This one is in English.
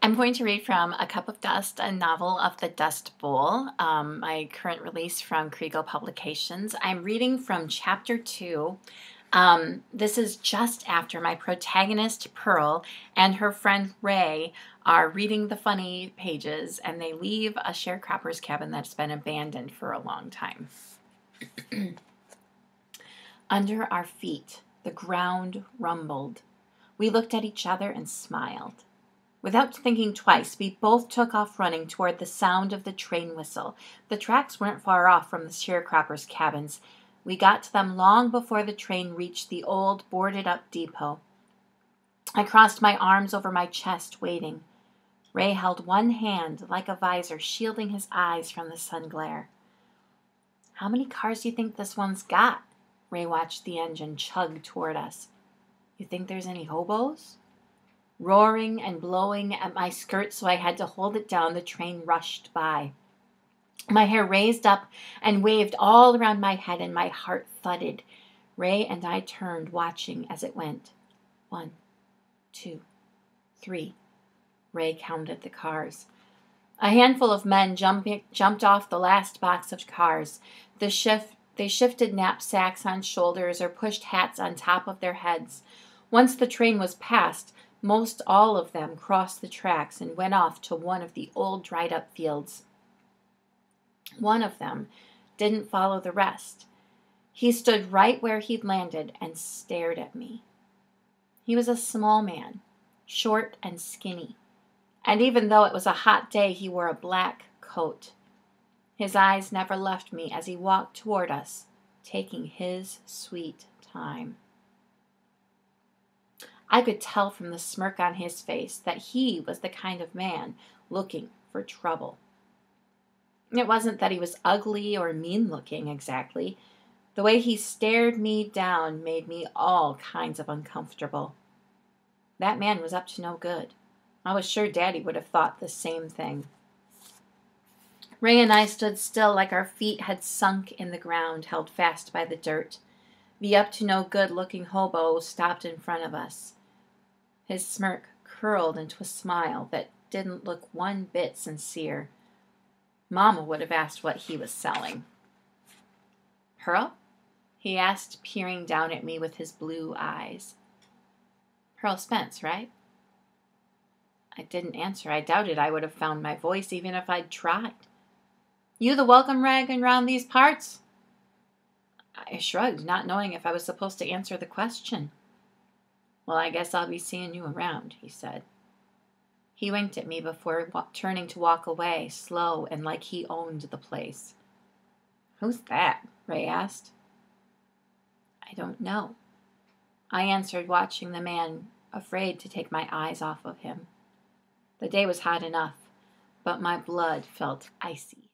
I'm going to read from A Cup of Dust, a novel of the Dust Bowl, my current release from Kregel Publications. I'm reading from Chapter 2. This is just after my protagonist, Pearl, and her friend, Ray, are reading the funny pages, and they leave a sharecropper's cabin that's been abandoned for a long time. Under our feet, the ground rumbled. We looked at each other and smiled. Without thinking twice, we both took off running toward the sound of the train whistle. The tracks weren't far off from the sharecroppers' cabins. We got to them long before the train reached the old, boarded-up depot. I crossed my arms over my chest, waiting. Ray held one hand like a visor, shielding his eyes from the sun glare. "How many cars do you think this one's got?" Ray watched the engine chug toward us. "You think there's any hobos?" Roaring and blowing at my skirt so I had to hold it down, the train rushed by. My hair raised up and waved all around my head, and my heart thudded. Ray and I turned, watching as it went. 1, 2, 3. Ray counted the cars. A handful of men jumped off the last box of cars. They shifted knapsacks on shoulders or pushed hats on top of their heads. Once the train was past, most all of them crossed the tracks and went off to one of the old dried-up fields. One of them didn't follow the rest. He stood right where he'd landed and stared at me. He was a small man, short and skinny, and even though it was a hot day, he wore a black coat. His eyes never left me as he walked toward us, taking his sweet time. I could tell from the smirk on his face that he was the kind of man looking for trouble. It wasn't that he was ugly or mean-looking exactly. The way he stared me down made me all kinds of uncomfortable. That man was up to no good. I was sure Daddy would have thought the same thing. Ray and I stood still like our feet had sunk in the ground, held fast by the dirt. The up-to-no-good-looking hobo stopped in front of us. His smirk curled into a smile that didn't look one bit sincere. Mama would have asked what he was selling. "Pearl?" he asked, peering down at me with his blue eyes. "Pearl Spence, right?" I didn't answer. I doubted I would have found my voice even if I'd tried. "You the welcome wagon round these parts?" I shrugged, not knowing if I was supposed to answer the question. "Well, I guess I'll be seeing you around," he said. He winked at me before turning to walk away, slow and like he owned the place. "Who's that?" Ray asked. "I don't know," I answered, watching the man, afraid to take my eyes off of him. The day was hot enough, but my blood felt icy.